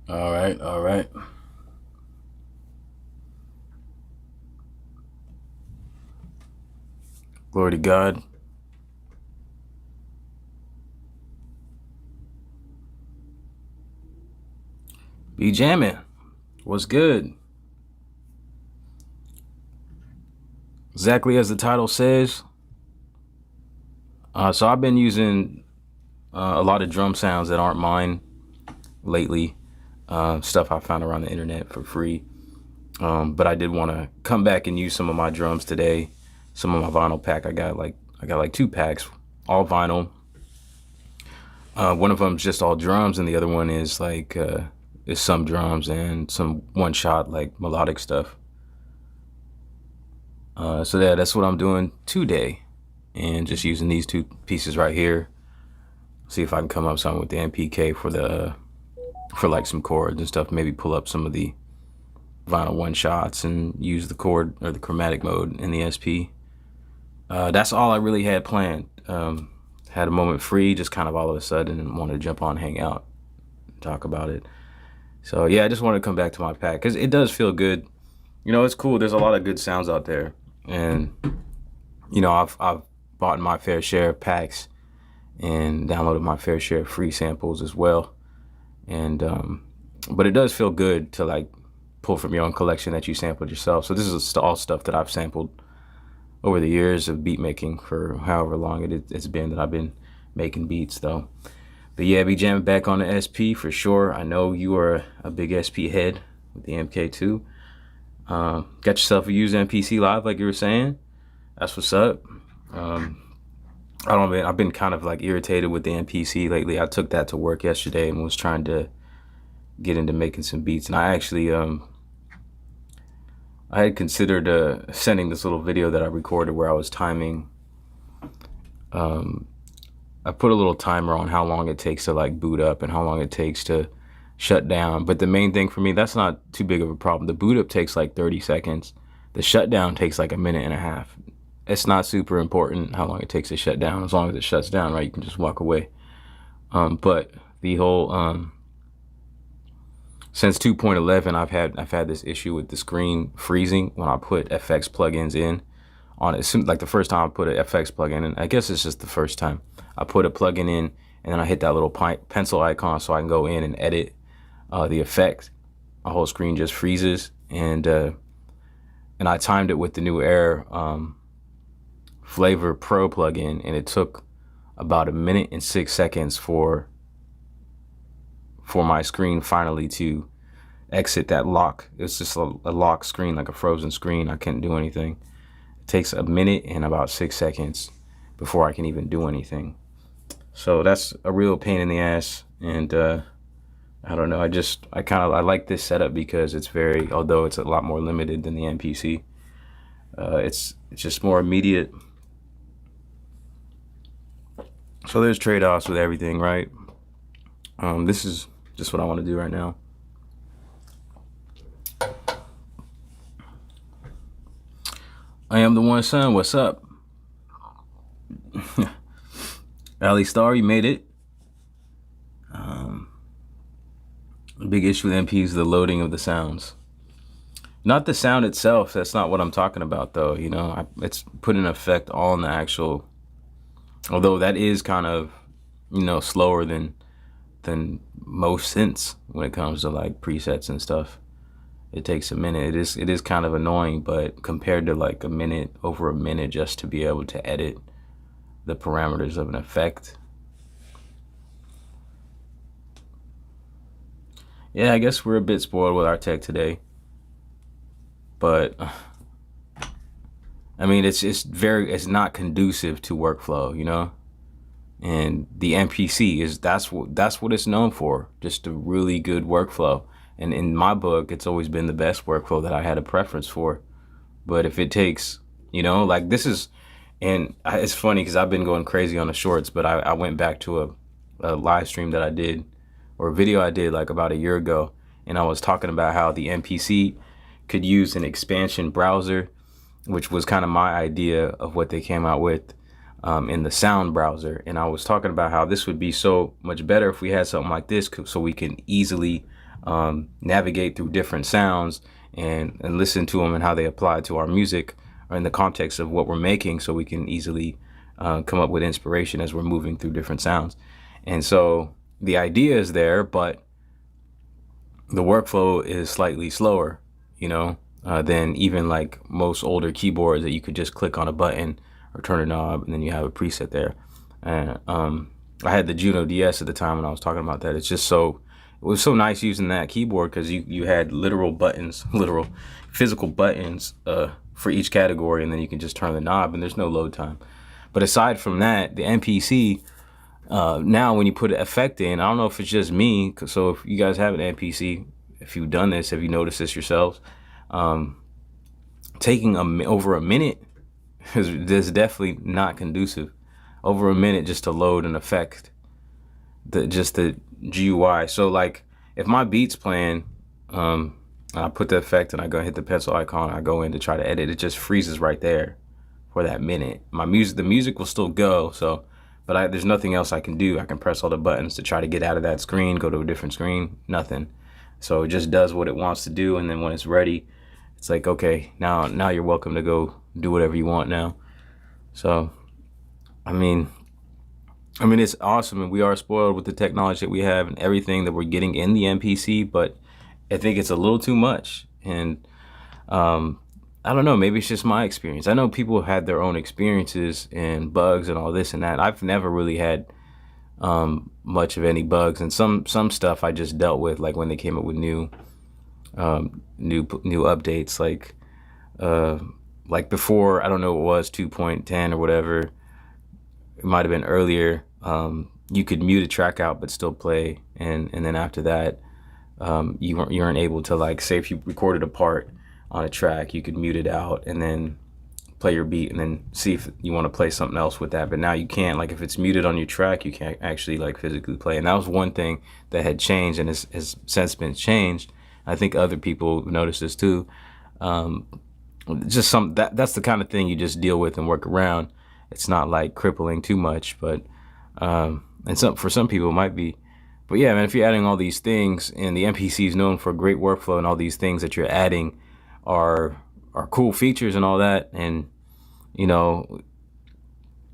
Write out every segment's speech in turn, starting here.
All right, all right. Glory to God. Be jamming. What's good? Exactly as the title says. So I've been using a lot of drum sounds that aren't mine lately. Stuff I found around the internet for free. But I did want to come back and use some of my drums today. Some of my vinyl pack. I got like 2 packs, all vinyl. One of them's just all drums, and the other one is like is some drums and some one-shot like melodic stuff. So yeah, that's what I'm doing today, and just using these 2 pieces right here. See if I can come up something with the MPK for like some chords and stuff. Maybe pull up some of the vinyl one-shots and use the chord or the chromatic mode in the SP. That's all I really had planned. Had a moment free, just kind of all of a sudden, and wanted to jump on, hang out, talk about it. So yeah, I just wanted to come back to my pack because it does feel good. You know, it's cool. There's a lot of good sounds out there, and you know, I've bought my fair share of packs and downloaded my fair share of free samples as well. And but it does feel good to like pull from your own collection that you sampled yourself. So this is all stuff that I've sampled over the years of beat making for however long it's been that I've been making beats though. But yeah, be jamming back on the SP for sure. I know you are a big SP head with the MK2. Got yourself a used MPC Live like you were saying. That's what's up. I don't know, I've been kind of like irritated with the MPC lately. I took that to work yesterday and was trying to get into making some beats. And I actually I had considered sending this little video that I recorded where I was timing. I put a little timer on how long it takes to like boot up and how long it takes to shut down. But the main thing for me, that's not too big of a problem. The boot up takes like 30 seconds. The shutdown takes like 1.5 minutes. It's not super important how long it takes to shut down. As long as it shuts down, right, you can just walk away. But the whole since 2.11, I've had this issue with the screen freezing when I put FX plugins in on it. Like the first time I put an FX plugin in, I guess it's just the first time I put a plugin in, and then I hit that little pencil icon so I can go in and edit the effect. My whole screen just freezes, and I timed it with the new Air Flavor Pro plugin, and it took about 1 minute and 6 seconds for my screen finally to exit that lock. It's just a lock screen, like a frozen screen. I couldn't do anything. It takes 1 minute and about 6 seconds before I can even do anything. So that's a real pain in the ass. And I don't know, I like this setup because it's very, although it's a lot more limited than the MPC, it's just more immediate. So there's trade-offs with everything, right? This is just what I want to do right now. I am the one son. What's up? Ali Star, you made it. The big issue with MP is the loading of the sounds. Not the sound itself. That's not what I'm talking about, though. You know, it's put an effect on the actual. Although that is kind of, you know, slower than most synths when it comes to like presets and stuff. It takes a minute. It is kind of annoying, but compared to like over a minute just to be able to edit the parameters of an effect. Yeah, I guess we're a bit spoiled with our tech today. But I mean, it's not conducive to workflow, you know? And the MPC that's what it's known for, just a really good workflow. And in my book, it's always been the best workflow that I had a preference for. But if it takes, you know, like this is, and it's funny because I've been going crazy on the shorts, but I went back to a live stream that I did, or a video I did like about a year ago, and I was talking about how the MPC could use an expansion browser, which was kind of my idea of what they came out with in the sound browser. And I was talking about how this would be so much better if we had something like this, so we can easily navigate through different sounds and listen to them and how they apply to our music or in the context of what we're making, so we can easily come up with inspiration as we're moving through different sounds. And so the idea is there, but the workflow is slightly slower, you know, than even like most older keyboards that you could just click on a button or turn a knob and then you have a preset there. And I had the Juno DS at the time when I was talking about that. It's just so, it was so nice using that keyboard because you had literal buttons, literal physical buttons for each category, and then you can just turn the knob and there's no load time. But aside from that, the MPC, now when you put an effect in, I don't know if it's just me, so if you guys have an MPC, if you've done this, have you noticed this yourselves, taking over a minute is definitely not conducive. Over a minute just to load an effect, just the GUI. So like if my beat's playing, I put the effect and I go hit the pencil icon, I go in to try to edit, it just freezes right there for that minute. The music will still go, so, but there's nothing else I can do. I can press all the buttons to try to get out of that screen, go to a different screen, nothing. So it just does what it wants to do, and then when it's ready, it's like, okay, now you're welcome to go do whatever you want now. So I mean, it's awesome, and we are spoiled with the technology that we have and everything that we're getting in the MPC, but I think it's a little too much. And I don't know, maybe it's just my experience. I know people have had their own experiences and bugs and all this and that. I've never really had much of any bugs, and some stuff I just dealt with, like when they came up with new updates, like before, I don't know what it was, 2.10 or whatever. It might have been earlier. You could mute a track out but still play, and then after that, you weren't able to, like, say if you recorded a part on a track, you could mute it out and then play your beat and then see if you want to play something else with that. But now you can't. Like if it's muted on your track, you can't actually like physically play. And that was one thing that had changed and has since been changed. I think other people noticed this too. Just that's the kind of thing you just deal with and work around. It's not like crippling too much, but and for some people it might be. But yeah, man, if you're adding all these things, and the MPC is known for great workflow, and all these things that you're adding are cool features and all that, and you know,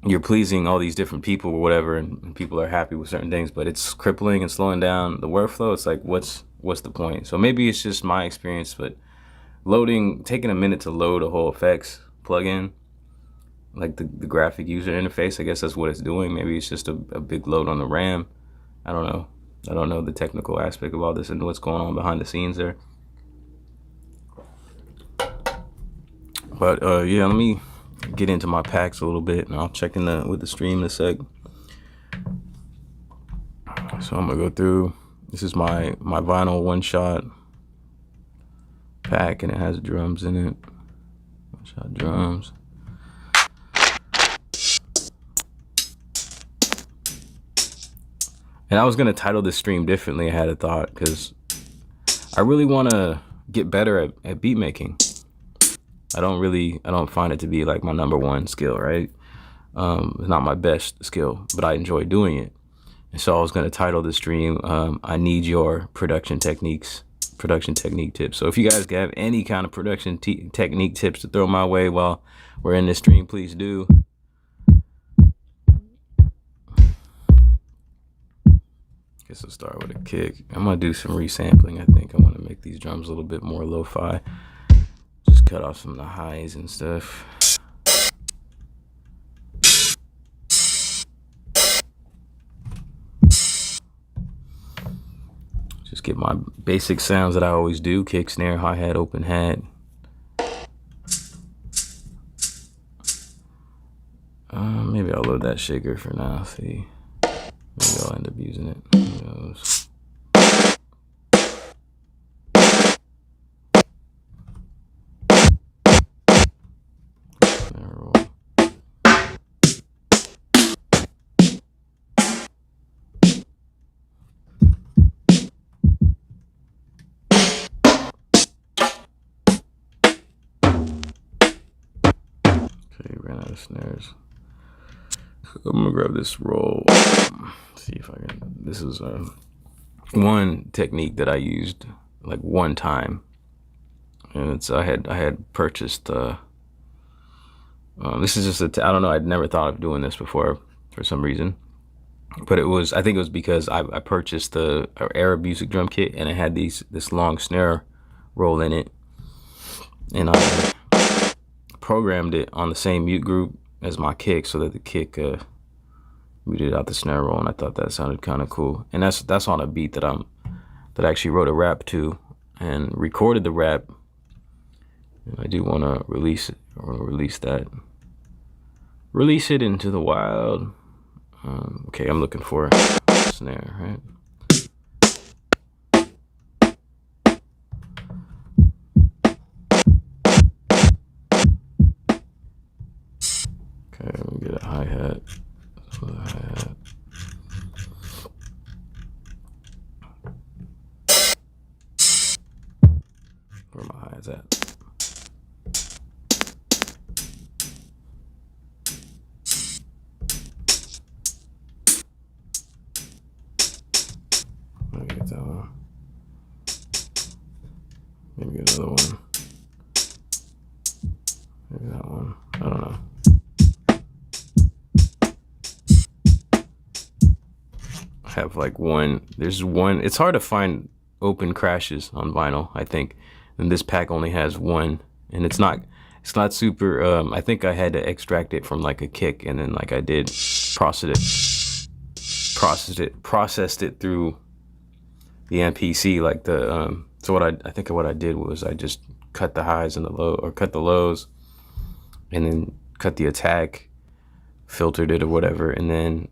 you're pleasing all these different people or whatever, and people are happy with certain things, but it's crippling and slowing down the workflow. It's like, what's the point? So maybe it's just my experience, but taking a minute to load a whole effects plugin, like the graphic user interface, I guess that's what it's doing. Maybe it's just a big load on the RAM. I don't know. I don't know the technical aspect of all this and what's going on behind the scenes there. But yeah, let me get into my packs a little bit, and I'll check in with the stream in a sec. So I'm gonna go through. This is my Vynil one-shot pack, and it has drums in it. One-shot drums. And I was gonna title this stream differently, I had a thought, because I really want to get better at beat making. I don't find it to be like my #1 skill, right? It's not my best skill, but I enjoy doing it. And so I was gonna title the stream, I need your production technique tips. So if you guys have any kind of production technique tips to throw my way while we're in this stream, please do. Guess I'll start with a kick. I'm gonna do some resampling. I think I want to make these drums a little bit more lo-fi. Just cut off some of the highs and stuff. Just get my basic sounds that I always do: kick, snare, hi-hat, open hat. Maybe I'll load that shaker for now. See. Maybe I'll end up using it. Who knows? Okay, ran out of snares. I'm gonna grab this roll. See if I can. This is one technique that I used like one time, and it's I had purchased this is just I don't know, I'd never thought of doing this before for some reason, but I think it was because I purchased the Arab music drum kit, and it had this long snare roll in it, and I programmed it on the same mute group as my kick so that the kick muted out the snare roll, and I thought that sounded kind of cool. And that's on a beat that I actually wrote a rap to and recorded the rap, and I do want to release it. I want to release it into the wild. Okay, I'm looking for a snare, right? Okay, let me get a hi-hat. Where my hi-hats at? Let me get that one. Maybe get another one. Maybe that one. I don't know. I have like there's one. It's hard to find open crashes on vinyl, I think. And this pack only has one, and it's not super. I think I had to extract it from like a kick, and then like I did processed it through the MPC, like the so what I think what I did was I just cut the highs and the low, or cut the lows, and then cut the attack, filtered it or whatever, and then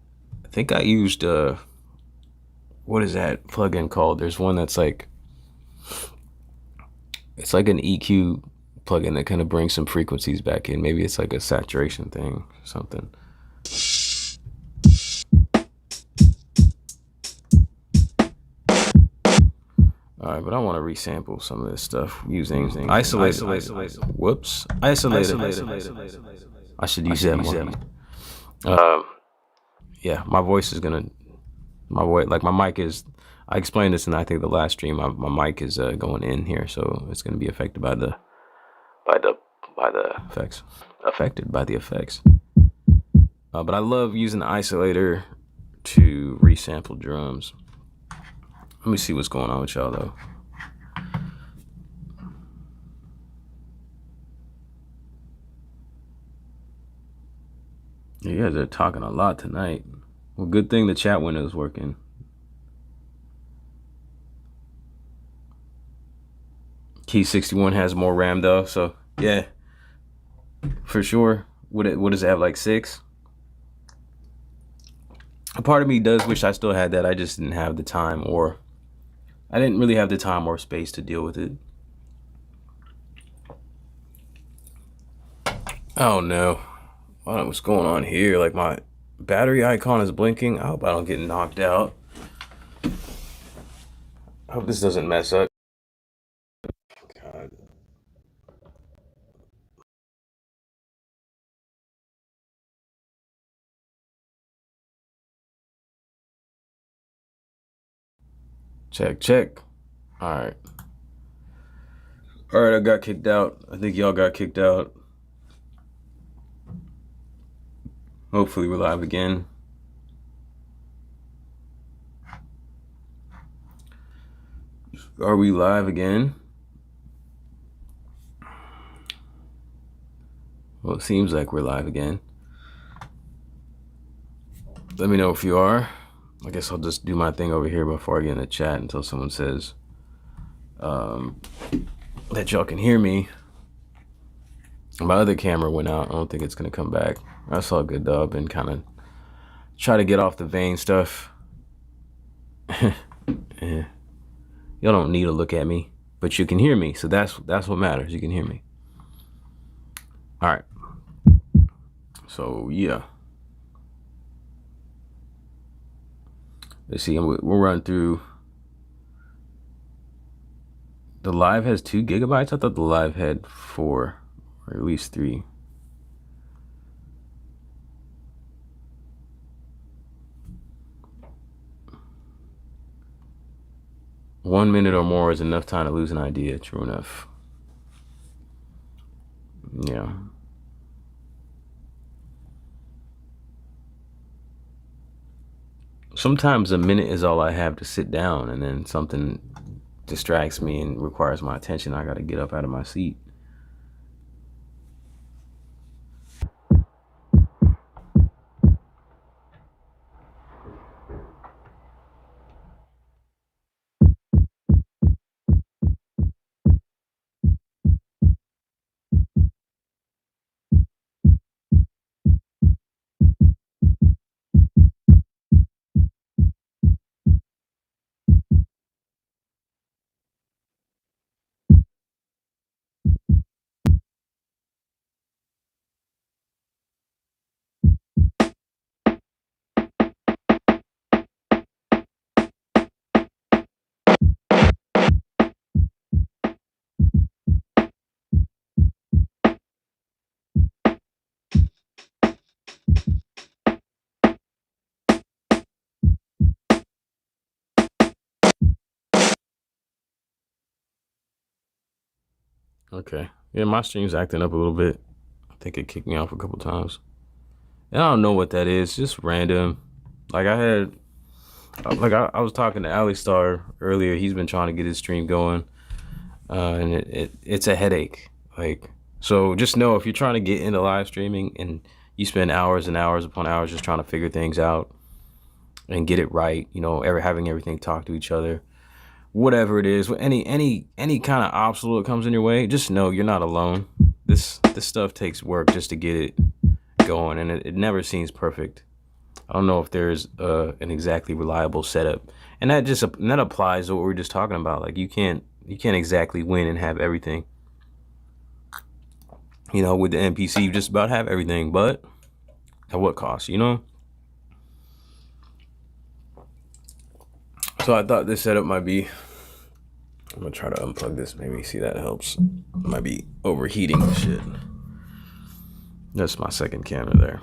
I think I used what is that plugin called? There's one that's like, it's like an EQ plugin that kind of brings some frequencies back in. Maybe it's like a saturation thing or something. All right, but I want to resample some of this stuff using isolated. Whoops, isolated. I should use that more. Yeah, my voice is gonna. My voice, like my mic is. I explained this in I think the last stream. My mic is going in here, so it's gonna be affected by the effects. Affected by the effects. But I love using the isolator to resample drums. Let me see what's going on with y'all though. You guys are talking a lot tonight. Well, good thing the chat window is working. Key 61 has more RAM though, so yeah, for sure. What does it have, like 6? A part of me does wish I still had that. I just didn't have the time, or I didn't really have the time or space to deal with it. Oh no, what's going on here? Like my battery icon is blinking. I hope I don't get knocked out. I hope this doesn't mess up. God. Check. All right, I got kicked out. I think y'all got kicked out. Hopefully we're live again. Are we live again? Well, it seems like we're live again. Let me know if you are. I guess I'll just do my thing over here before I get in the chat until someone says that y'all can hear me. My other camera went out. I don't think it's gonna come back. That's all good though. I've been kind of try to get off the vein stuff. Yeah. Y'all don't need to look at me, but you can hear me, so that's what matters. You can hear me. All right. So yeah. Let's see. We'll run through. The live has 2 gigabytes. I thought the live had 4, or at least 3. 1 minute or more is enough time to lose an idea. True enough. Yeah. Sometimes a minute is all I have to sit down, and then something distracts me and requires my attention. I got to get up out of my seat. Okay. Yeah, my stream's acting up a little bit. I think it kicked me off a couple times. And I don't know what that is. Just random. Like I was talking to Ali Star earlier. He's been trying to get his stream going, and it's a headache. Like, so just know if you're trying to get into live streaming and you spend hours and hours upon hours just trying to figure things out and get it right, you know, having everything talk to each other, whatever it is, any kind of obstacle that comes in your way, just know you're not alone. This stuff takes work just to get it going, and it never seems perfect. I don't know if there's an exactly reliable setup, and that applies to what we were just talking about. Like you can't exactly win and have everything. You know, with the MPC, you just about have everything, but at what cost? You know. So I thought this setup might be. I'm gonna try to unplug this. Maybe see that helps. Might be overheating the shit. That's my second camera there.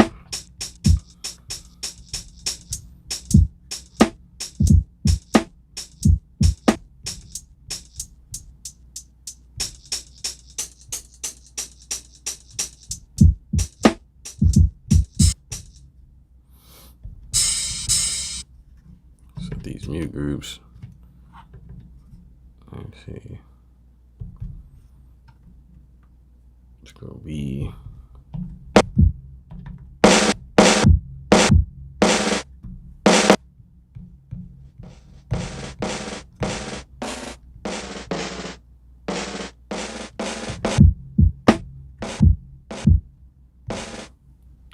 Set these mute groups. Let's see. Let's go B.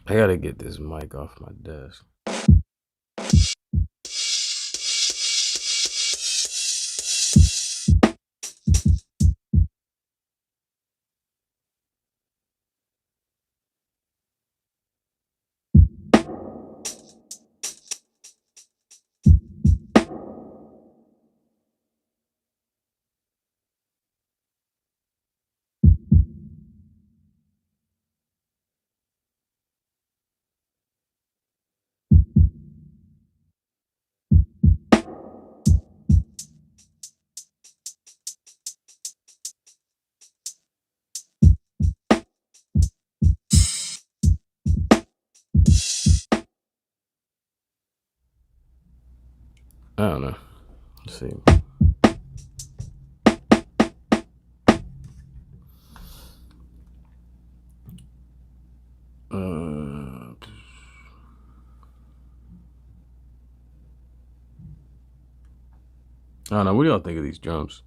I gotta get this mic off my desk. I don't know. Let's see. I don't know. What do y'all think of these drums?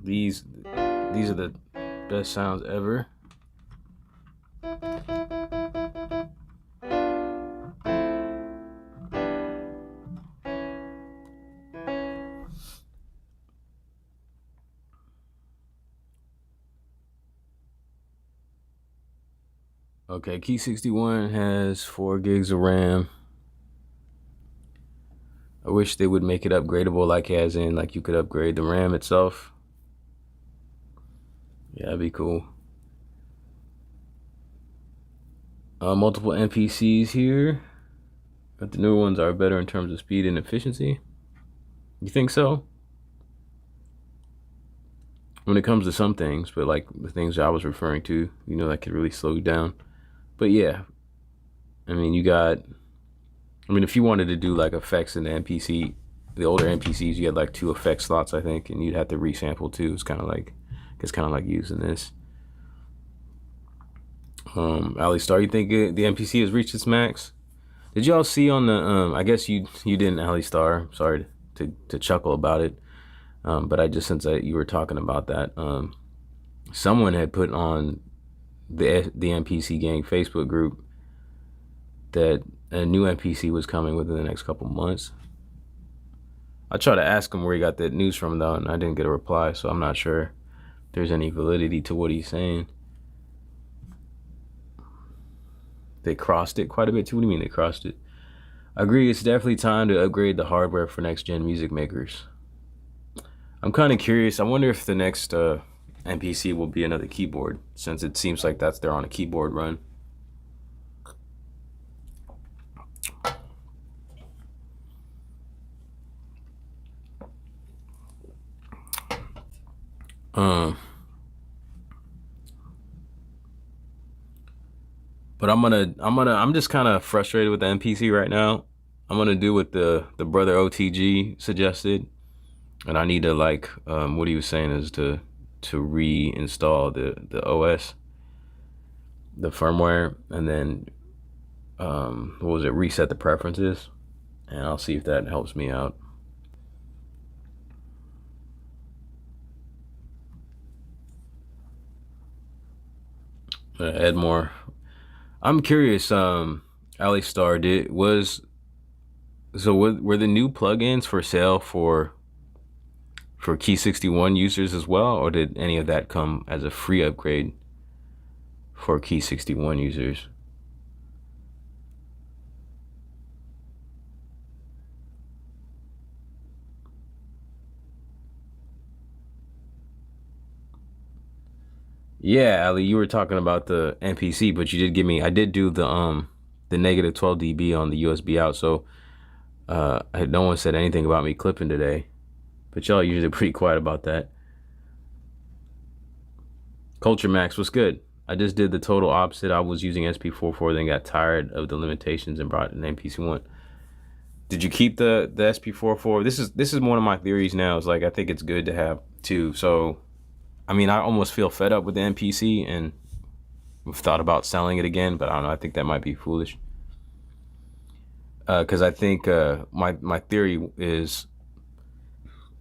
These are the best sounds ever. Okay, Key 61 has 4 gigs of RAM. I wish they would make it upgradable, like as in like you could upgrade the RAM itself. Yeah, that'd be cool. Multiple MPCs here, but the newer ones are better in terms of speed and efficiency. You think so? When it comes to some things, but like the things I was referring to, you know, that could really slow you down. But yeah, I mean, if you wanted to do like effects in the MPC, the older MPCs, you had like 2 effect slots, I think, and you'd have to resample too. It's kind of like using this. Ali Star, you think the MPC has reached its max? Did y'all see on the I guess you didn't, Ali Star. Sorry to chuckle about it. But I just, since you were talking about that, someone had put on the MPC gang Facebook group that a new MPC was coming within the next couple months. I tried to ask him where he got that news from though, and I didn't get a reply, so I'm not sure if there's any validity to what he's saying. They crossed it quite a bit too. What do you mean they crossed it? I agree, it's definitely time to upgrade the hardware for next gen music makers. I'm kind of curious. I wonder if the next MPC will be another keyboard, since it seems like they're on a keyboard run. But I'm just kind of frustrated with the MPC right now. I'm gonna do what the brother OTG suggested, and I need to like what he was saying is to reinstall the OS, the firmware, and then what was it, reset the preferences, and I'll see if that helps me out. Add more. I'm curious, Ali Star, were the new plugins for sale for Key 61 users as well, or did any of that come as a free upgrade for Key 61 users? Yeah, Ali, you were talking about the MPC, but you did give me, I did do the negative 12 dB on the USB out, so no one said anything about me clipping today, but y'all usually pretty quiet about that. Culture Max was good. I just did the total opposite. I was using SP-404, then got tired of the limitations and brought an MPC ONE. Did you keep the SP-404? This is one of my theories now. Is like, I think it's good to have 2. So I mean, I almost feel fed up with the MPC and I've thought about selling it again, but I don't know. I think that might be foolish. Because I think my theory is,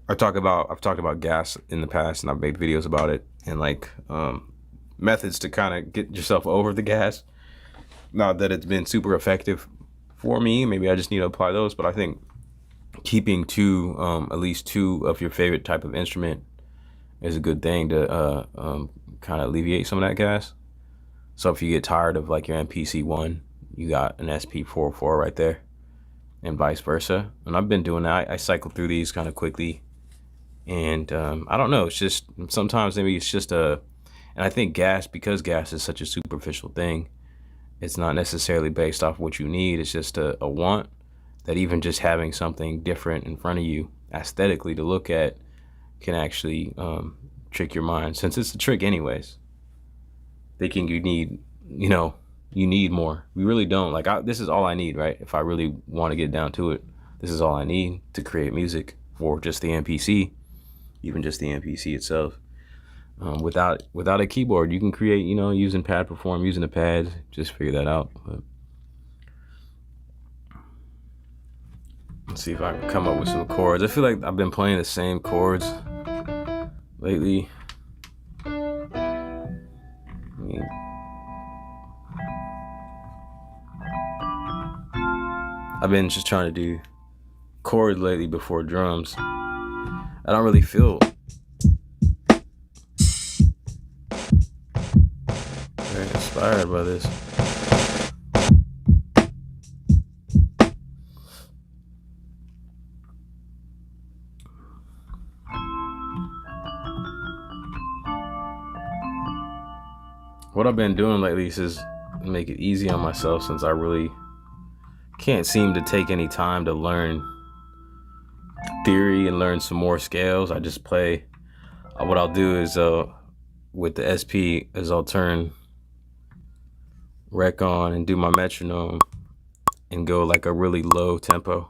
I've talked about gas in the past, and I've made videos about it, and like methods to kind of get yourself over the gas. Not that it's been super effective for me. Maybe I just need to apply those, but I think keeping at least two of your favorite type of instrument is a good thing to kind of alleviate some of that gas. So if you get tired of like your MPC ONE, you got an SP-404 right there, and vice versa. And I've been doing that. I cycle through these kind of quickly, and I don't know. It's just sometimes maybe it's just and I think because gas is such a superficial thing, it's not necessarily based off what you need. It's just a want that even just having something different in front of you aesthetically to look at can actually trick your mind, since it's a trick anyways. Thinking you need more. We really don't. Like, this is all I need, right? If I really want to get down to it, this is all I need to create music for just the MPC, even just the MPC itself. Without a keyboard, you can create, using Pad Perform, using the pads, just figure that out. But let's see if I can come up with some chords. I feel like I've been playing the same chords lately. I've been just trying to do chords lately before drums. I don't really feel very inspired by this. what I've been doing lately is make it easy on myself, since I really can't seem to take any time to learn theory and learn some more scales. I just play. What I'll do is with the SP is I'll turn rec on and do my metronome and go like a really low tempo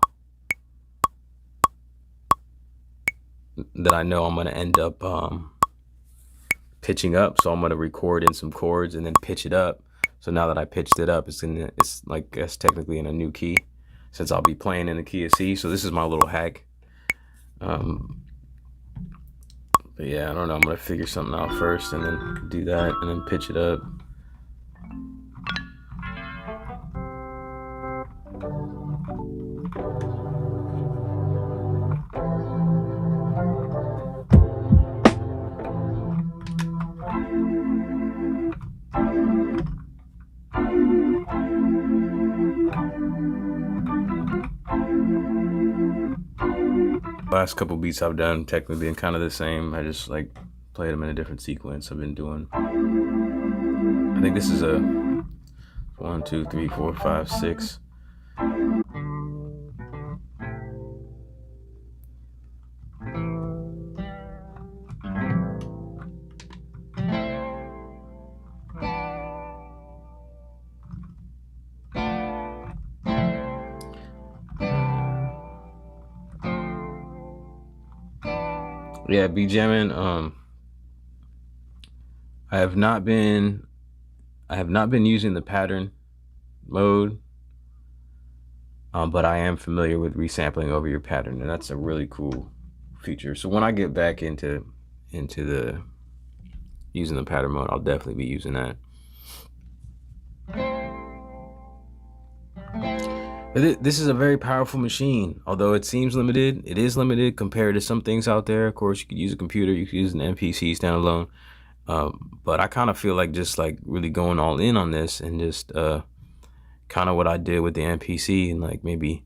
that I know I'm gonna end up pitching up. So I'm gonna record in some chords and then pitch it up. So now that I pitched it up, it's like, I guess technically in a new key, since I'll be playing in the key of C. So this is my little hack. But yeah, I don't know. I'm gonna figure something out first and then do that and then pitch it up. Last couple beats I've done technically been kind of the same. I just like played them in a different sequence. I've been doing, I think this is a 1, 2, 3, 4, 5, 6. Yeah, be jamming. I have not been using the pattern mode, but I am familiar with resampling over your pattern, and that's a really cool feature. So when I get back into the using the pattern mode, I'll definitely be using that. This is a very powerful machine. Although it seems limited, it is limited compared to some things out there. Of course, you could use a computer, you could use an MPC standalone. But I kind of feel like just like really going all in on this, and just kind of what I did with the MPC, and like maybe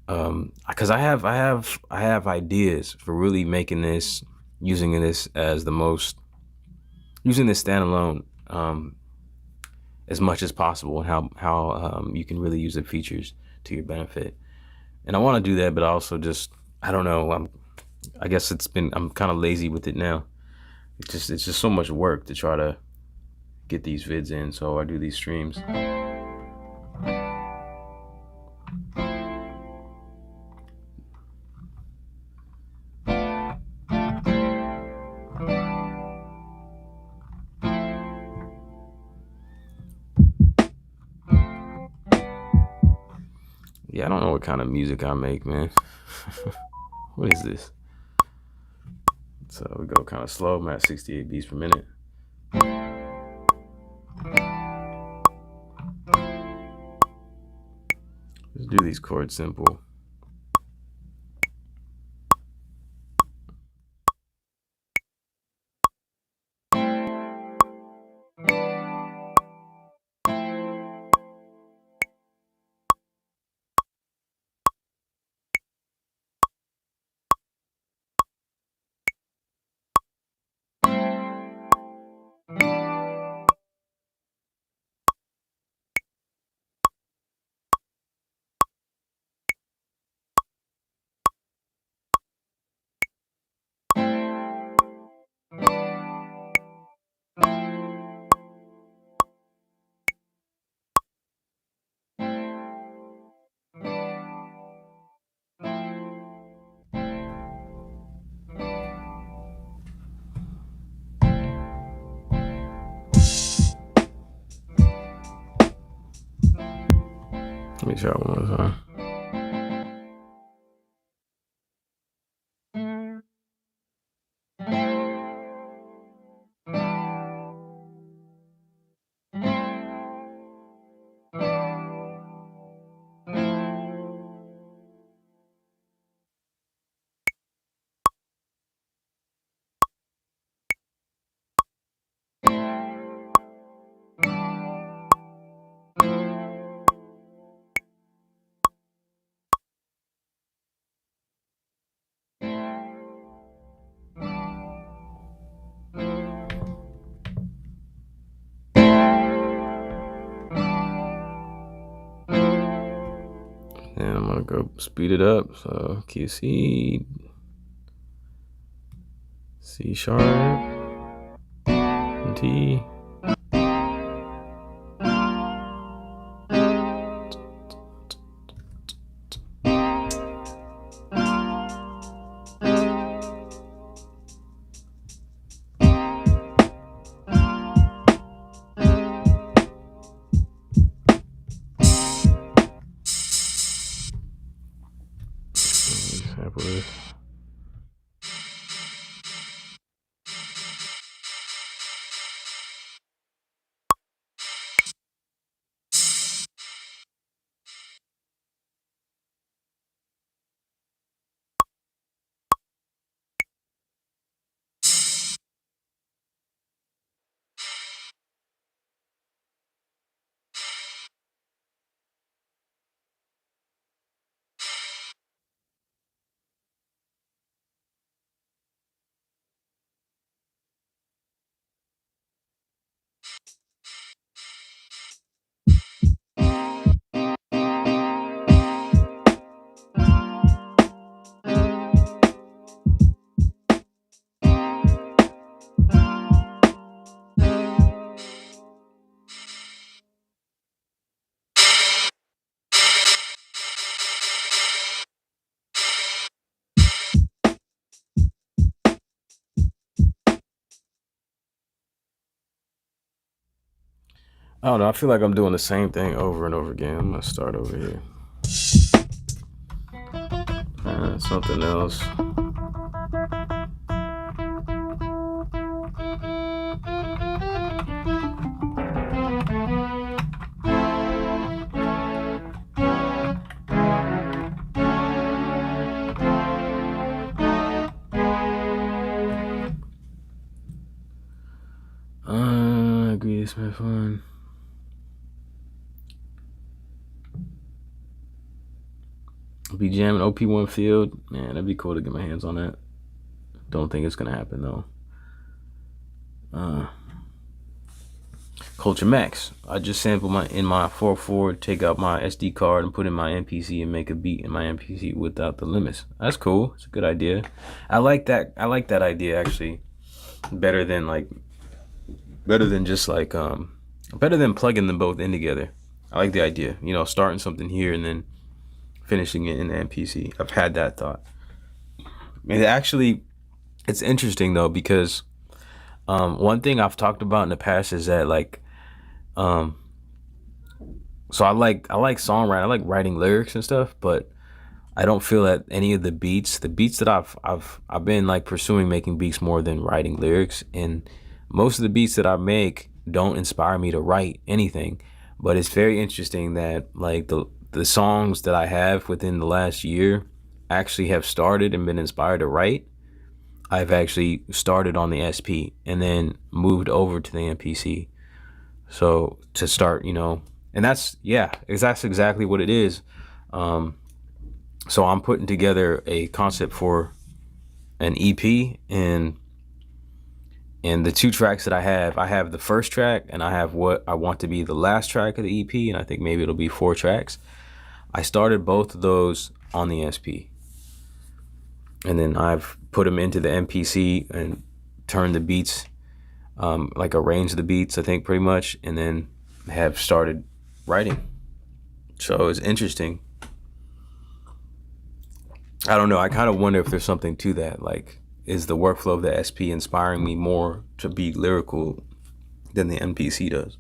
because I have ideas for really making this, using this as the most, using this standalone as much as possible, and how you can really use the features to your benefit. And I want to do that, but also just, I don't know, I guess I'm kind of lazy with it now. It's just so much work to try to get these vids in, so I do these streams. Yeah, I don't know what kind of music I make, man. What is this? So we go kind of slow. I'm at 68 beats per minute. Just do these chords simple. Let me try one more time. go speed it up. So key C, C sharp, and T. Sample this. I don't know. I feel like I'm doing the same thing over and over again. I'm gonna start over here. Something else. I agree. It's been fun. Be jamming OP1 field, man. That'd be cool to get my hands on that. Don't think it's gonna happen though. Culture Max. I just sample in my 404, take out my SD card and put in my MPC and make a beat in my MPC without the limits. That's cool. It's a good idea. I like that. I like that idea actually. Better than just like better than plugging them both in together. I like the idea. You know, starting something here and then finishing it in the MPC. I've had that thought. And actually, it's interesting though, because one thing I've talked about in the past is that like, so I like songwriting. I like writing lyrics and stuff, but I don't feel that any of the beats that I've been like pursuing making beats more than writing lyrics, and most of the beats that I make don't inspire me to write anything. But it's very interesting that like the songs that I have within the last year actually have started and been inspired to write. I've actually started on the SP and then moved over to the MPC. So to start, you know, and that's exactly what it is. So I'm putting together a concept for an EP, and the 2 tracks that I have the first track and I have what I want to be the last track of the EP, and I think maybe it'll be 4 tracks. I started both of those on the SP, and then I've put them into the MPC and turned the beats, like arranged the beats, I think pretty much, and then have started writing. So it's interesting. I don't know. I kind of wonder if there's something to that. Like, is the workflow of the SP inspiring me more to be lyrical than the MPC does?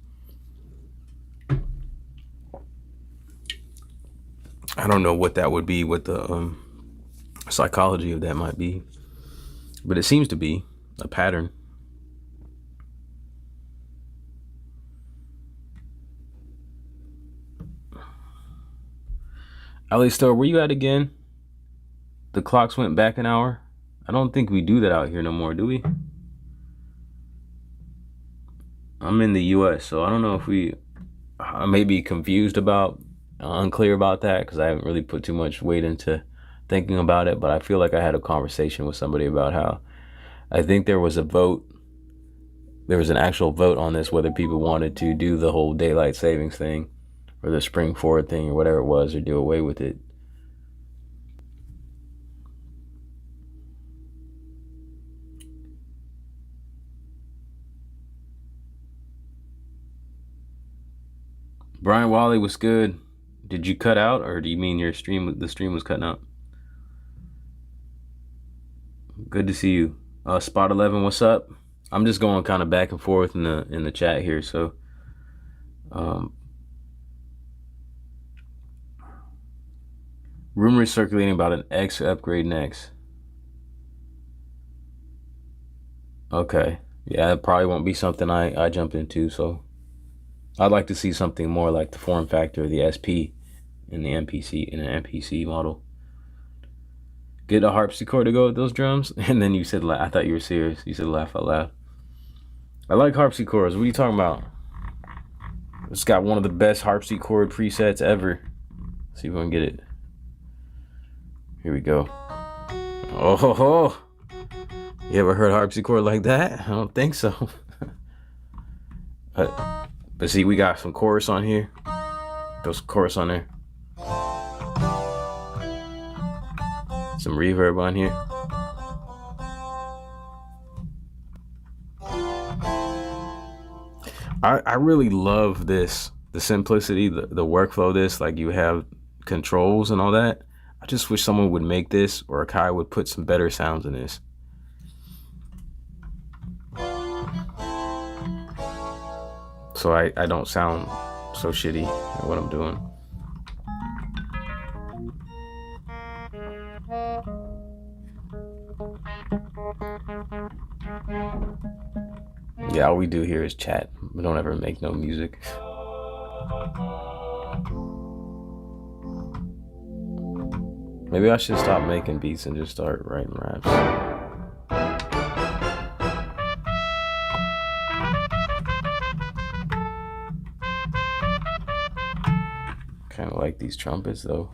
I don't know what that would be, what the psychology of that might be, but it seems to be a pattern. Ali Store, where you at again? The clocks went back an hour. I don't think we do that out here no more, do we? I'm in the US, so I don't know if I may be confused about, unclear about that, because I haven't really put too much weight into thinking about it, but I feel like I had a conversation with somebody about how I think there was a vote, there was an actual vote on this, whether people wanted to do the whole daylight savings thing or the spring forward thing or whatever it was, or do away with it. Brian Wally was good. Did you cut out, or do you mean your stream? The stream was cutting out. Good to see you. Spot 11, what's up? I'm just going kind of back and forth in the chat here, so rumors circulating about an X upgrade next. Okay, yeah, it probably won't be something I jump into. So I'd like to see something more like the form factor of the SP in the MPC in an MPC model. Get a harpsichord to go with those drums, and then you said, I thought you were serious. You said laugh out loud. I like harpsichords. What are you talking about? It's got one of the best harpsichord presets ever. Let's see if we can get it. Here we go. Oh ho ho! You ever heard harpsichord like that? I don't think so. But see, we got some chorus on here. Throw some chorus on there. Some reverb on here. I really love this, the simplicity, the workflow of this. Like, you have controls and all that. I just wish someone would make this, or Akai would put some better sounds in this. So I don't sound so shitty at what I'm doing. Yeah, all we do here is chat. We don't ever make no music. Maybe I should stop making beats and just start writing raps. Kind of like these trumpets though.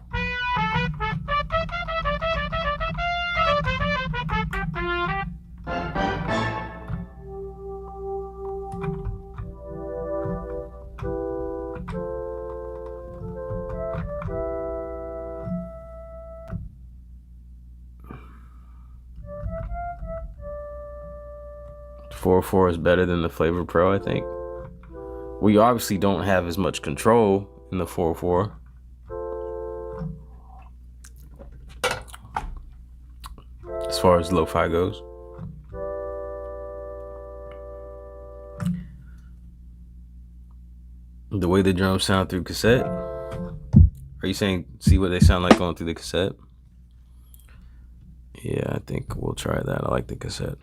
The 404 is better than the Flavor Pro, I think. Well, you obviously don't have as much control in the 404. As far as lo-fi goes. The way the drums sound through cassette. Are you saying see what they sound like going through the cassette? Yeah, I think we'll try that. I like the cassette.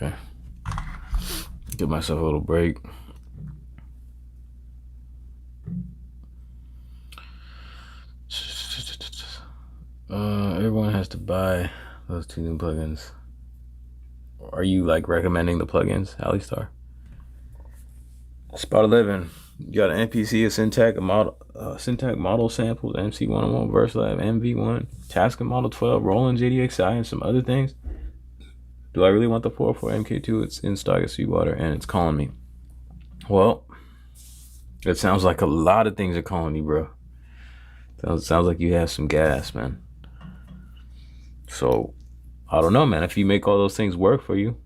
Okay. Give myself a little break. Everyone has to buy those 2 new plugins. Are you like recommending the plugins, Alistar? Spot 11. You got an MPC, a Syntac model samples, MC 101, VerseLab, MV1, Tascam Model 12, Roland JDXI, and some other things. Do I really want the 404 MK2? It's in stock at Sweetwater, and it's calling me. Well, it sounds like a lot of things are calling you, bro. Sounds like you have some gas, man. So, I don't know, man. If you make all those things work for you,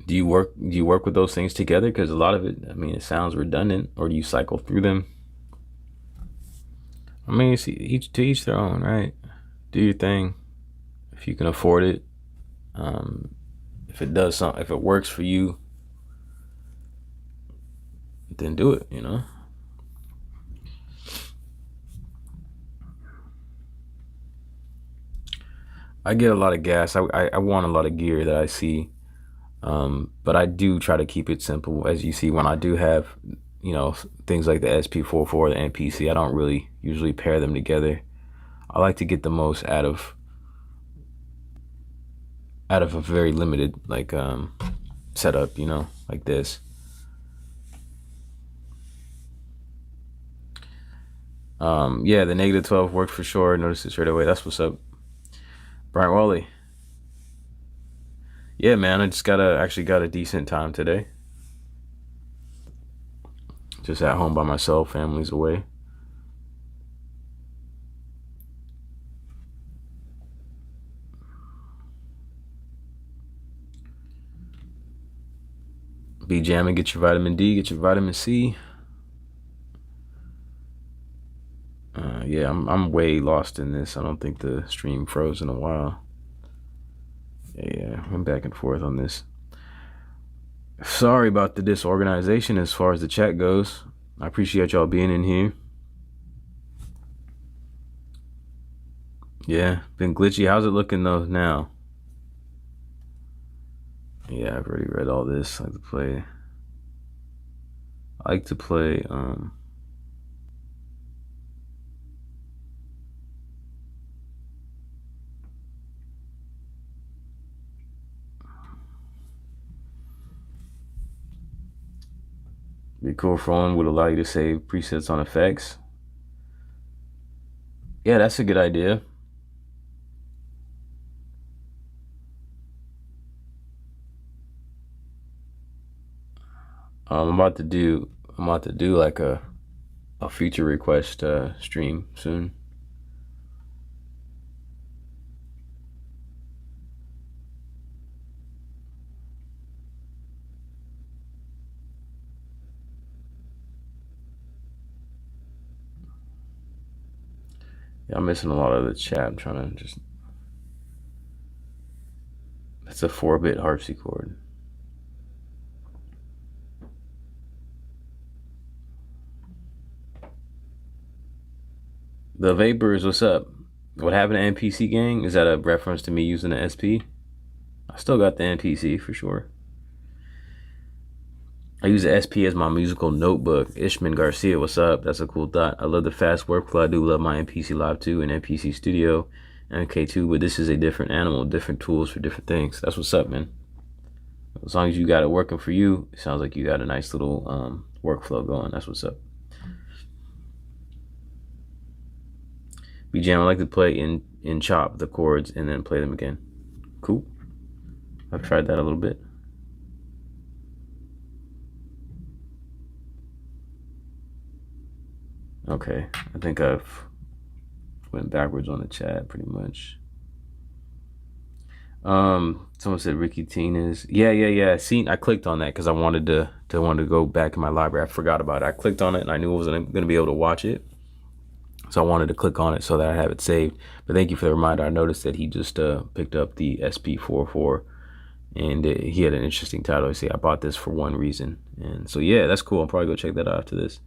do you work with those things together? Because a lot of it, I mean, it sounds redundant. Or do you cycle through them? I mean, it's to each their own, right? Do your thing if you can afford it. If it does something, if it works for you, then do it, you know? I get a lot of gas. I want a lot of gear that I see. But I do try to keep it simple. As you see, when I do have, you know, things like the SP-404, the MPC, I don't really usually pair them together. I like to get the most out of a very limited, like, setup, you know, like this. Yeah, the -12 worked for sure. Noticed it straight away. That's what's up. Brian Wally. Yeah, man, I just actually got a decent time today. Just at home by myself, family's away. Be jamming, get your vitamin D, get your vitamin C. Yeah, I'm way lost in this. I don't think the stream froze in a while. Yeah, I'm back and forth on this. Sorry about the disorganization as far as the chat goes. I appreciate y'all being in here. Yeah, been glitchy. How's it looking though now? Yeah, I've already read all this. I like to play Record phone would allow you to save presets on effects. Yeah, that's a good idea. I'm about to do like a feature request stream soon. Yeah, I'm missing a lot of the chat. I'm trying to just. It's a 4-bit harpsichord. The Vapors, what's up? What happened to MPC gang? Is that a reference to me using the SP? I still got the MPC for sure. I use the SP as my musical notebook. Ishman Garcia, what's up? That's a cool thought. I love the fast workflow. I do love my MPC Live 2 and MPC Studio and MK2, but this is a different animal, different tools for different things. That's what's up, man. As long as you got it working for you, it sounds like you got a nice little workflow going. That's what's up. BJam, I like to play in chop the chords and then play them again. Cool. I've tried that a little bit. Okay, I think I've went backwards on the chat pretty much. Someone said Ricky Tina's. Yeah. See, I clicked on that because I wanted to go back in my library. I forgot about it. I clicked on it and I knew I wasn't gonna be able to watch it. So I wanted to click on it so that I have it saved. But thank you for the reminder. I noticed that he just picked up the SP-404 and he had an interesting title. He said, I bought this for one reason. And so, yeah, that's cool. I'll probably go check that out after this.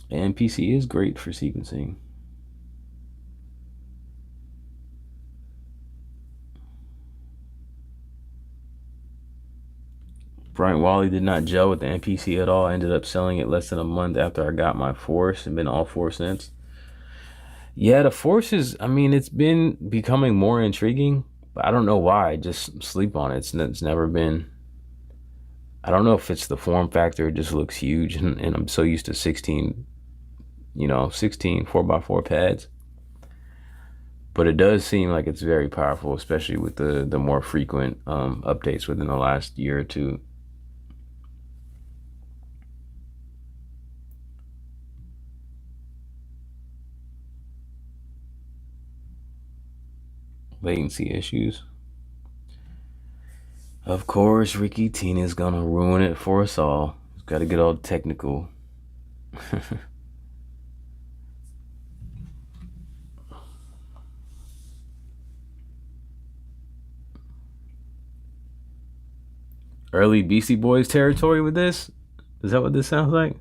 And MPC is great for sequencing. Brian Wally did not gel with the MPC at all. I ended up selling it less than a month after I got my Force and been all four since. Yeah, the Force is, I mean, it's been becoming more intriguing, but I don't know why. I just sleep on it. It's never been, I don't know if it's the form factor. It just looks huge, and I'm so used to 16, 16 4x4 pads. But it does seem like it's very powerful, especially with the more frequent updates within the last year or two. Latency issues. Of course, Ricky Tina's gonna ruin it for us all. Got to get all technical. Early Beastie Boys territory with this? Is that what this sounds like?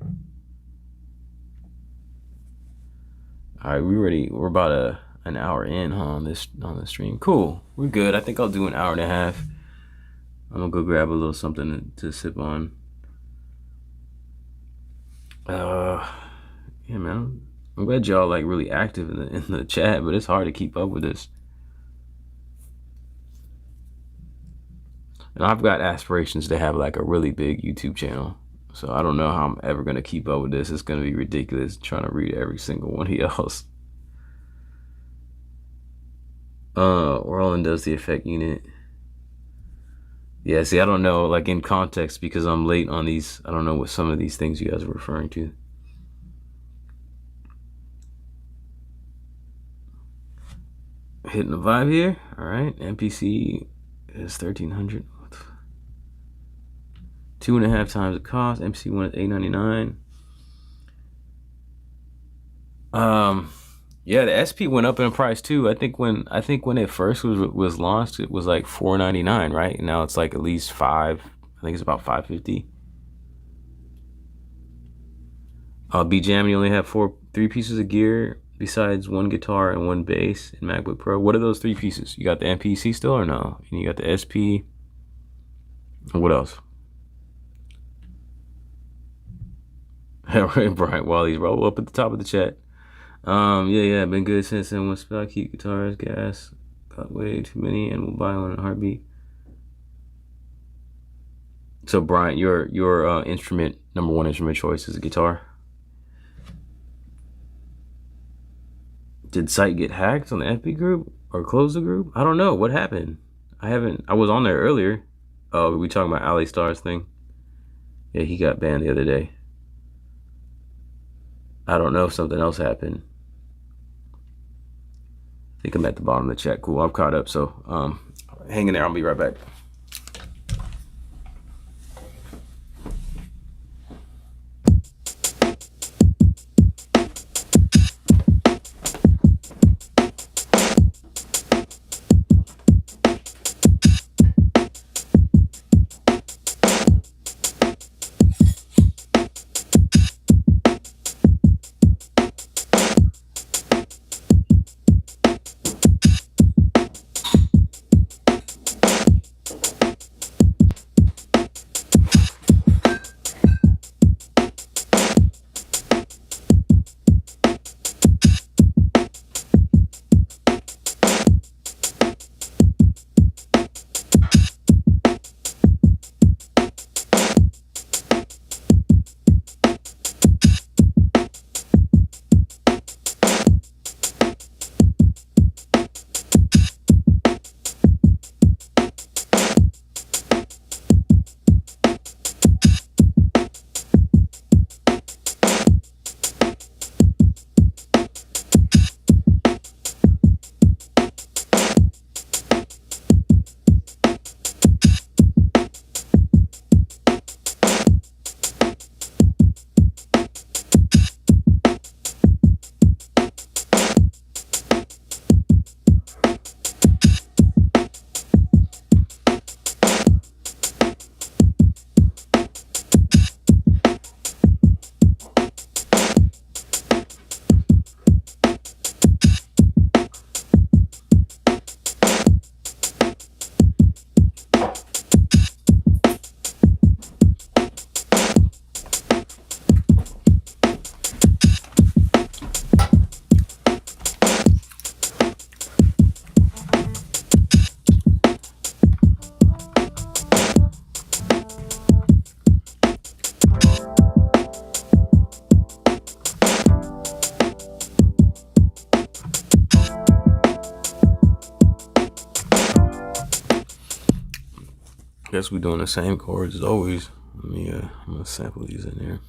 All right, we're about an hour in, huh, on the stream. Cool, we're good. I think I'll do an hour and a half. I'm gonna go grab a little something to sip on. Yeah, man. I'm glad y'all like really active in the chat, but it's hard to keep up with this. And I've got aspirations to have like a really big YouTube channel. So I don't know how I'm ever going to keep up with this. It's going to be ridiculous trying to read every single one of y'all's. Roland does the effect unit. Yeah, see, I don't know, like in context, because I'm late on these. I don't know what some of these things you guys are referring to. Hitting the vibe here. All right, MPC is 1300. 2.5 times the cost. MPC ONE is $899. Yeah, the SP went up in price too. I think when it first was launched, it was like $499, right? And now it's like at least $5. I think it's about $550. BJam, you only have three pieces of gear besides one guitar and one bass in MacBook Pro. What are those three pieces? You got the MPC still or no? And you got the SP. And what else? Brian Wally's roll up at the top of the chat. Yeah, been good since then. One spell, keep guitars, gas, got way too many, and we'll buy one in a heartbeat. So Brian, your number one instrument choice is a guitar. Did site get hacked on the FB group or close the group? I don't know what happened. I was on there earlier. Oh, we talking about Ali Star's thing? Yeah, he got banned the other day. I don't know if something else happened. I think I'm at the bottom of the chat. Cool, I'm caught up. So hang in there. I'll be right back. Guess we're doing the same chords as always. Let me, I'm gonna sample these in there.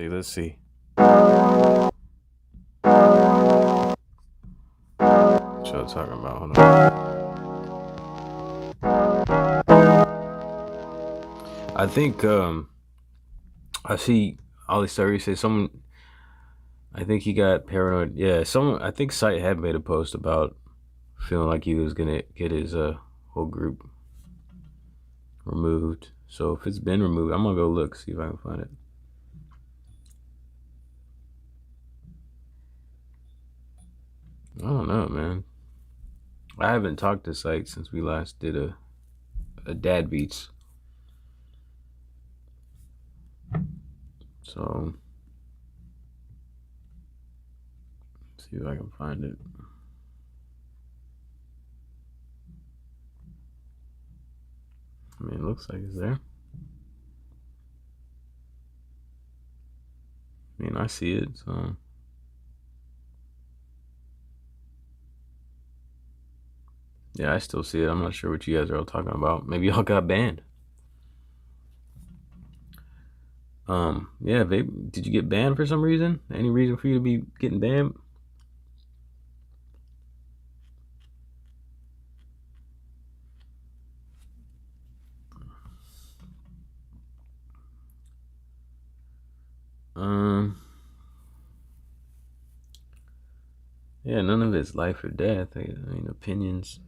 Let's see. What y'all talking about? Hold on. I think I see Ollie Story say someone. I think he got paranoid. Yeah, someone. I think Sight had made a post about feeling like he was gonna get his whole group removed. So if it's been removed, I'm gonna go look, see if I can find it. I don't know, man. I haven't talked to Sight since we last did a Dad Beats. So let's see if I can find it. I mean, it looks like it's there. I mean, I see it, so. Yeah, I still see it. I'm not sure what you guys are all talking about. Maybe y'all got banned. Yeah, babe, did you get banned for some reason? Any reason for you to be getting banned? Yeah, none of it's life or death. I mean, opinions.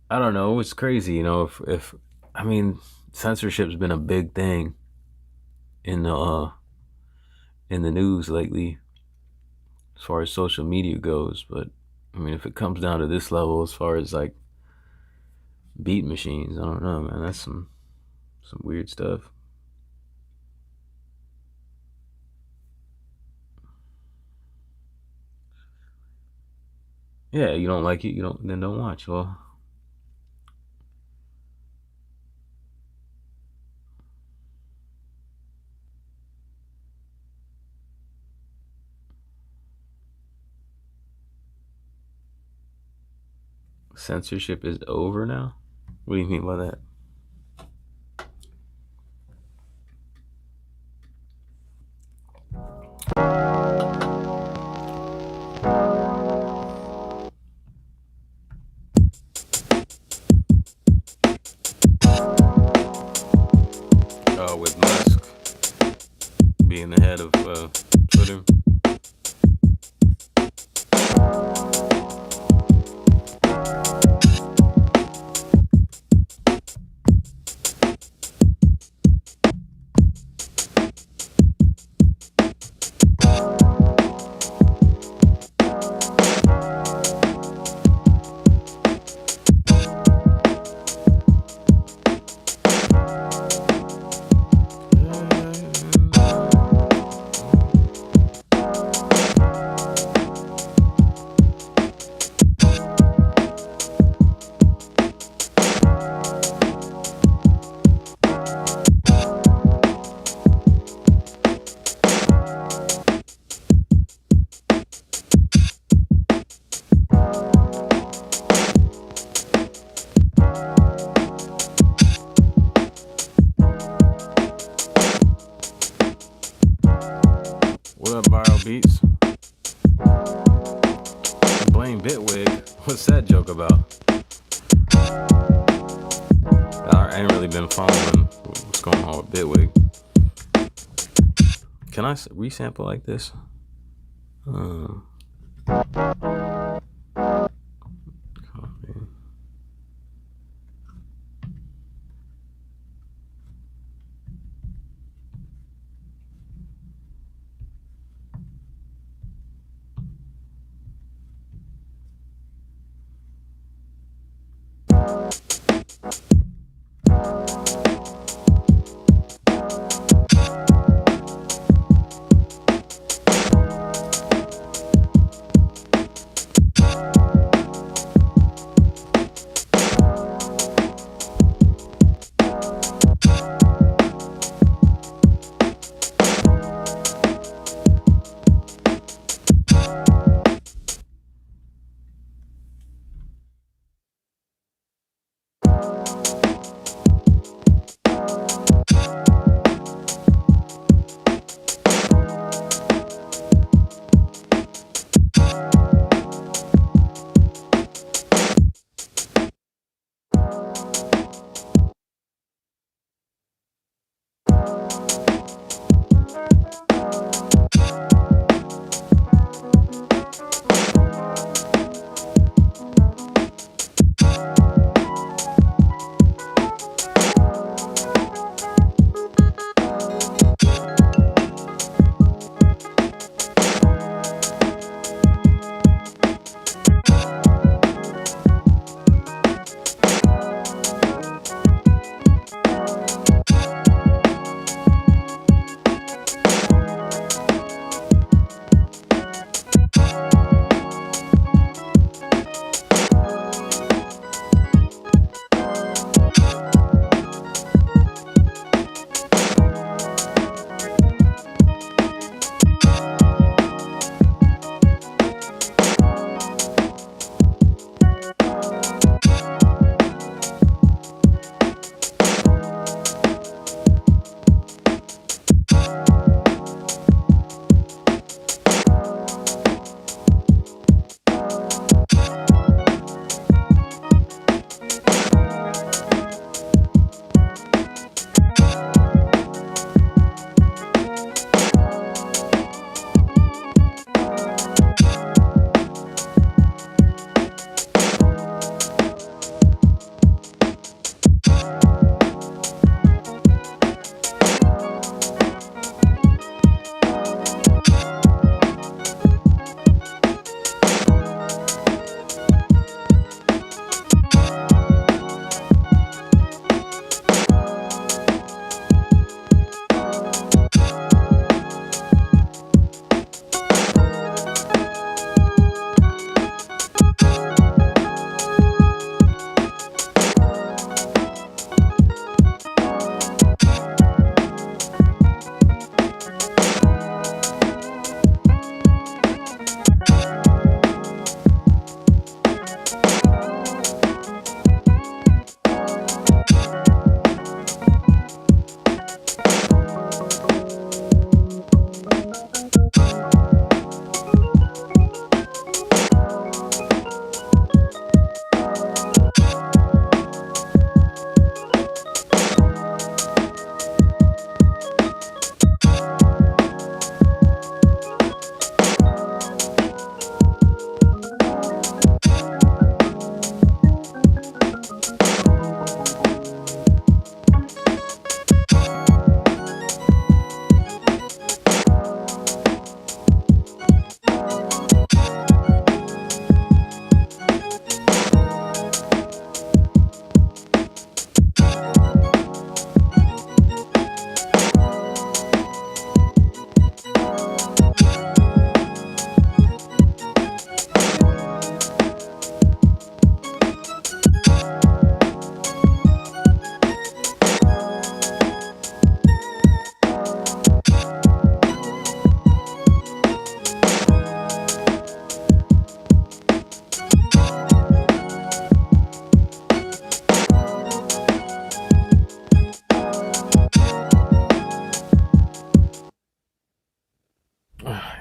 I don't know. It's crazy, you know. If I mean, censorship's been a big thing in the news lately, as far as social media goes. But I mean, if it comes down to this level as far as like beat machines, I don't know, man. That's some weird stuff. Yeah, you don't like it, then don't watch. Well, censorship is over now? What do you mean by that? With Musk being the head of Twitter. What up, Viral Beats? Blame Bitwig. What's that joke about? I ain't really been following what's going on with Bitwig. Can I resample like this? Copy.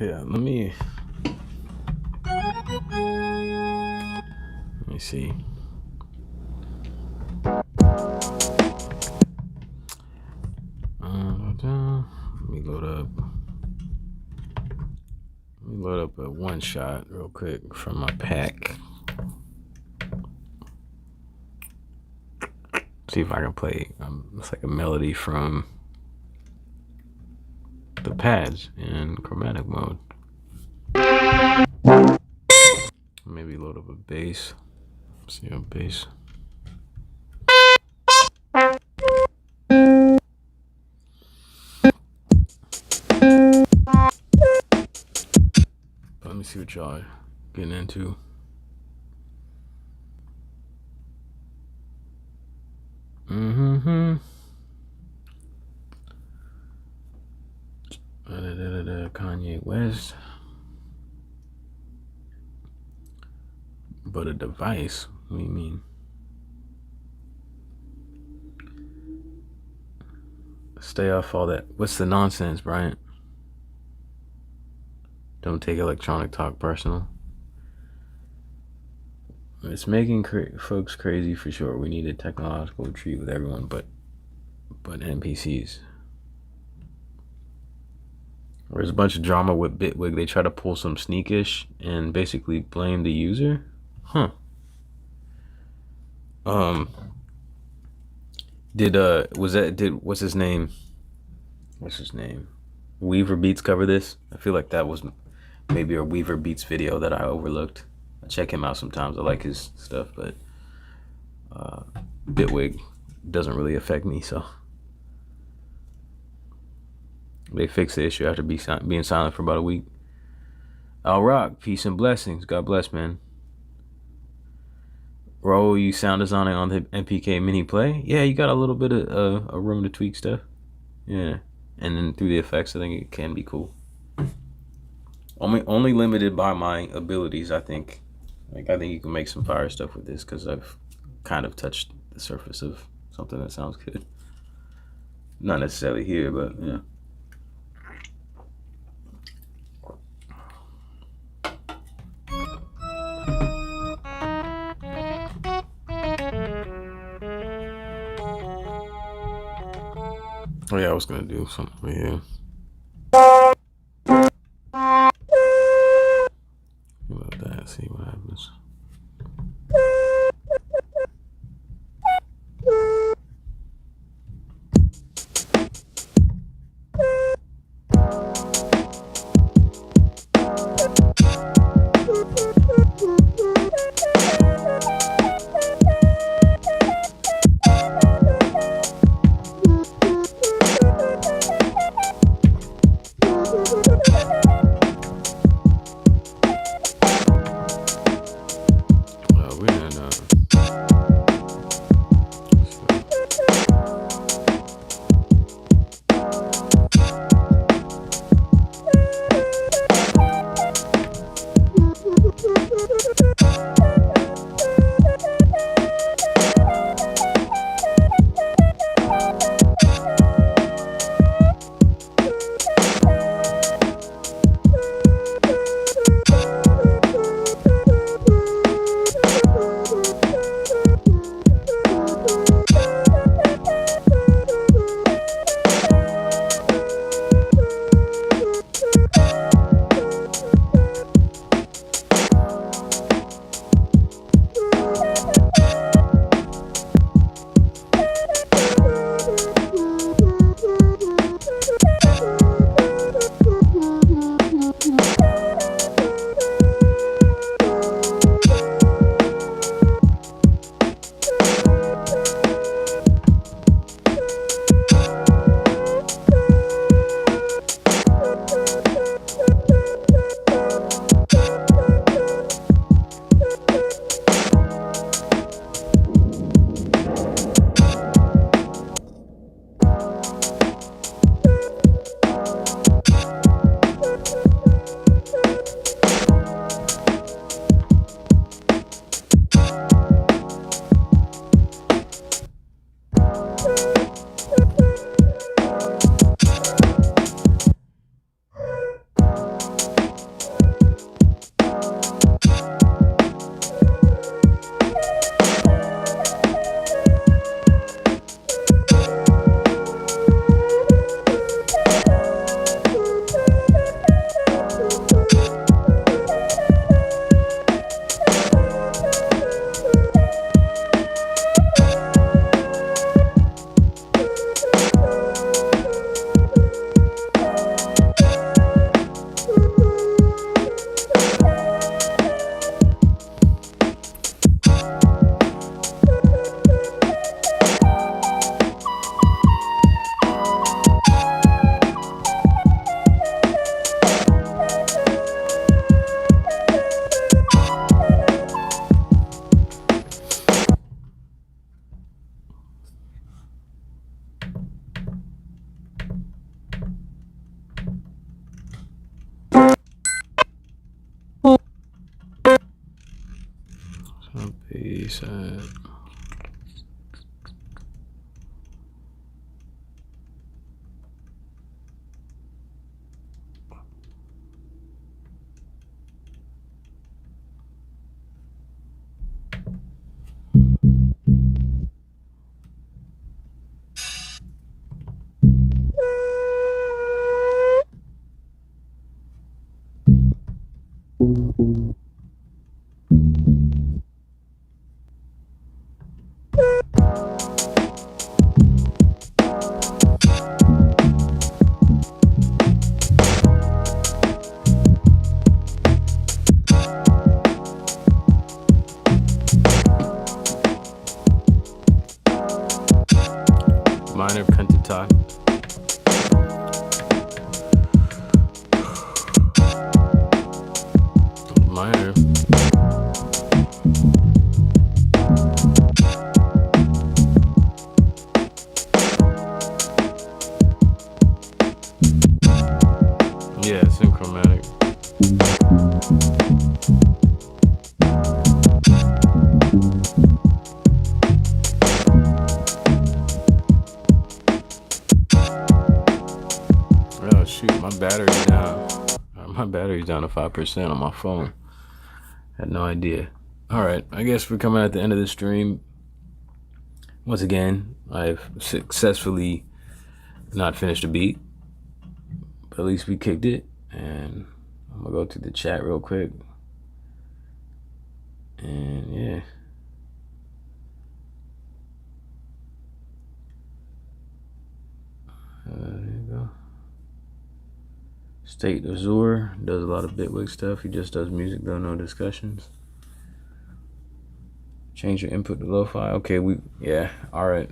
Yeah, let me see. Let me load up a one shot real quick from my pack. See if I can play. It's like a melody from the pads in chromatic mode. Maybe load up a bass. Let's see a bass. Let me see what y'all getting into. Kanye West. But a device? What do you mean? Stay off all that. What's the nonsense, Bryant? Don't take electronic talk personal. It's making folks crazy for sure. We need a technological retreat with everyone, but NPCs. There's a bunch of drama with Bitwig. They try to pull some sneakish and basically blame the user. Huh. What's his name? Weaver Beats cover this? I feel like that was maybe a Weaver Beats video that I overlooked. I check him out sometimes. I like his stuff, but Bitwig doesn't really affect me, so they fixed the issue after being silent for about a week. I'll rock. Peace and blessings. God bless, man. Ro, you sound designing on the MPK mini play? Yeah, you got a little bit of a room to tweak stuff. Yeah, and then through the effects, I think it can be cool. Only limited by my abilities, I think. Like, I think you can make some fire stuff with this because I've kind of touched the surface of something that sounds good. Not necessarily here, but yeah. Oh yeah, I was gonna do something over here. About that, see what happens. Peace out. Minor pentatonic. Minor. Yeah, synchromatic. Oh shoot, my battery's down. My battery's down to 5% on my phone. Had no idea. Alright, I guess we're coming at the end of the stream. Once again, I've successfully not finished a beat. But at least we kicked it. And I'm gonna go to the chat real quick. And yeah. There you go. State Azure does a lot of Bitwig stuff. He just does music though, no discussions. Change your input to lo-fi. Okay, yeah, all right.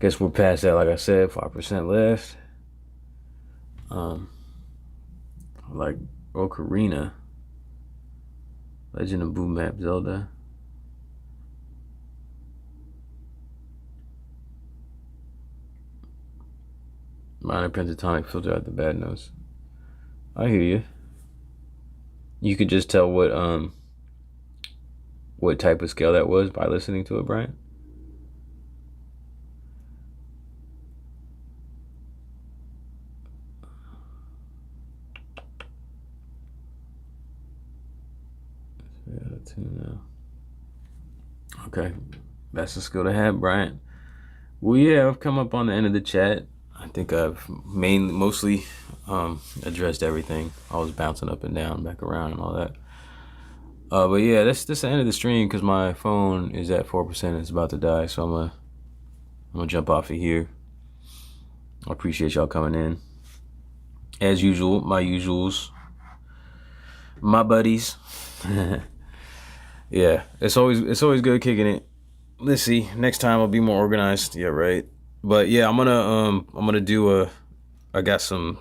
Guess we're past that. Like I said, 5% left. Like Ocarina, Legend of Boom Map Zelda. Minor pentatonic, filter out the bad notes. I hear you. You could just tell what type of scale that was by listening to it, Brian. Now. Okay, that's a skill to have, Brian. Well, yeah, I've come up on the end of the chat. I think I've mostly addressed everything. I was bouncing up and down, back around, and all that. But yeah, that's the end of the stream because my phone is at 4% and it's about to die. So I'm gonna jump off of here. I appreciate y'all coming in. As usual, my usuals, my buddies. Yeah, it's always good kicking it. Let's see. Next time I'll be more organized. Yeah, right. But yeah, I'm gonna do I got some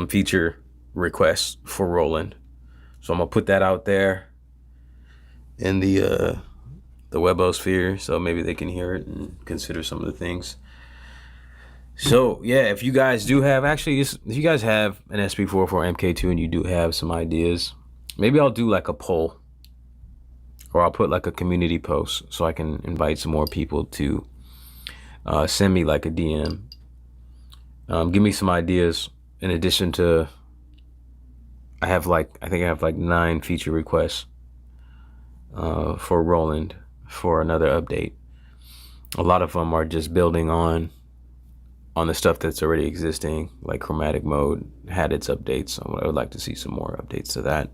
feature requests for Roland. So I'm gonna put that out there in the webosphere so maybe they can hear it and consider some of the things. So yeah, if you guys do have if you guys have an SP-404 MK2 and you do have some ideas, maybe I'll do like a poll. Or I'll put like a community post so I can invite some more people to send me like a DM. Give me some ideas in addition to, I think I have like 9 feature requests for Roland for another update. A lot of them are just building on the stuff that's already existing, like chromatic mode had its updates. So I would like to see some more updates to that.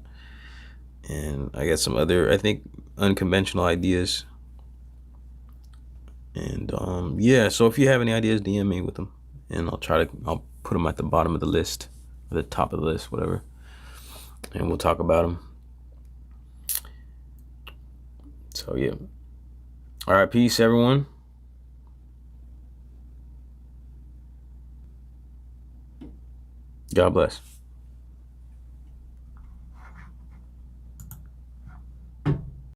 And I got some other, I think, unconventional ideas. And yeah, so if you have any ideas, DM me with them, and I'll put them at the bottom of the list, or the top of the list, whatever, and we'll talk about them. So yeah, all right, peace everyone. God bless.